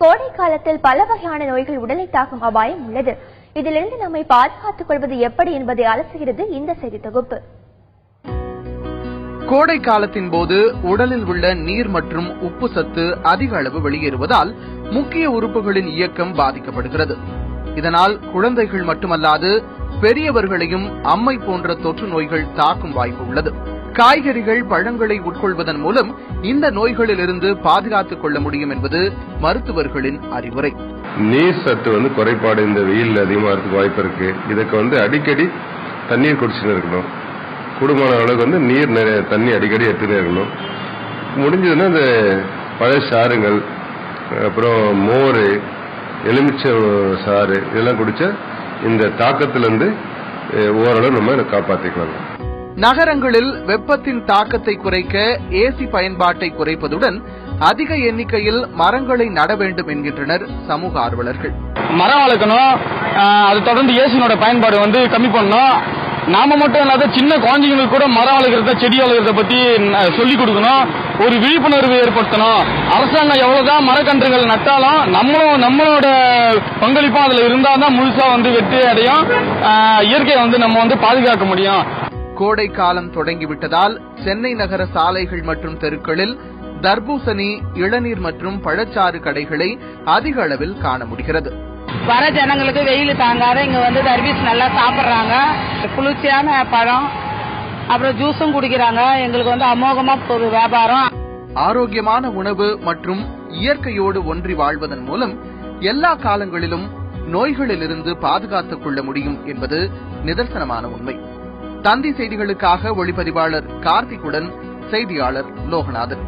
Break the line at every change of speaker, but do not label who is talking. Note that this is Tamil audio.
கோடை காலத்தில் பல வகையான நோய்கள் உடலை தாக்கும் அபாயம் உள்ளது. இதிலிருந்து நம்மை பாதுகாத்துக் கொள்வது எப்படி என்பதை அலசுகிறது இந்த செய்தி தொகுப்பு.
கோடை காலத்தின் போது உடலில் உள்ள நீர் மற்றும் உப்பு சத்து அதிக அளவு வெளியேறுவதால் முக்கிய உறுப்புகளின் இயக்கம் பாதிக்கப்படுகிறது. இதனால் குழந்தைகள் மட்டுமல்லாது பெரியவர்களையும் அம்மை போன்ற தொற்று நோய்கள் தாக்கும் வாய்ப்பு உள்ளது. காய்கறிகள், பழங்களை உட்கொள்வதன் மூலம் இந்த நோய்களிலிருந்து பாதுகாத்துக் கொள்ள முடியும் என்பது மருத்துவர்களின் அறிவுரை.
நீர் சத்து குறைபாடு இந்த வெயில் அதிகமாக இருக்க வாய்ப்பு இருக்கு. இதுக்கு அடிக்கடி தண்ணீர் குடிச்சுட்டு இருக்கணும். கூடுமான அளவுக்கு நீர் நிறைய தண்ணி அடிக்கடி எடுத்துட்டே இருக்கணும். முடிஞ்சதுன்னா இந்த பழ சாறுங்கள், அப்புறம் மோர், எலுமிச்சை சாறு இதெல்லாம் குடிச்சா இந்த தாக்கத்திலிருந்து ஓரளவு நம்ம காப்பாற்றிக்கலாம்.
நகரங்களில் வெப்பத்தின் தாக்கத்தை குறைக்க ஏசி பயன்பாட்டை குறைப்பதுடன் அதிக எண்ணிக்கையில் மரங்களை நட வேண்டும் என்கின்றனர் சமூக ஆர்வலர்கள்.
மரம் வளர்க்கணும், அது தொடர்ந்து ஏசியோட பயன்பாடு கம்மி பண்ணணும். நாம மட்டும் இல்லாத சின்ன குழந்தைங்களுக்கு கூட மரம் வளர்க்கறத, செடி வளர்க்கறத பத்தி சொல்லிக் கொடுக்கணும். ஒரு விழிப்புணர்வு ஏற்படுத்தணும். அரசாங்கம் எவ்வளவுதான் மரக்கன்றுகள் நட்டாலும் நம்மளோட பங்களிப்பும் அதுல இருந்தாதான் முழுசா வெற்றி அடையும். இயற்கையை நம்ம பாதுகாக்க முடியும்.
கோடை காலம் தொடங்கிவிட்டதால் சென்னை நகர சாலைகள் மற்றும் தெருக்களில் தர்பூசணி, இளநீர் மற்றும் பழச்சாறு கடைகளை அதிக அளவில் காண முடிகிறது.
வர ஜனங்களுக்கு வெயில் தாங்காத இங்க தர்பீஸ் நல்லா சாப்பிடுறாங்க. குளிர்ச்சியான பழம், அப்புறம் ஜூஸும் குடிக்கிறாங்க. எங்களுக்கு அமோகமா ஒரு வியாபாரம்.
ஆரோக்கியமான உணவு மற்றும் இயற்கையோடு ஒன்றி வாழ்வதன் மூலம் எல்லா காலங்களிலும் நோய்களிலிருந்து பாதுகாத்துக் கொள்ள முடியும் என்பது நிதர்சனமான உண்மை. தந்தி செய்திகளுக்காக ஒளிப்பதிவாளர் கார்த்திக்குடன் செய்தியாளர் லோகநாதன்.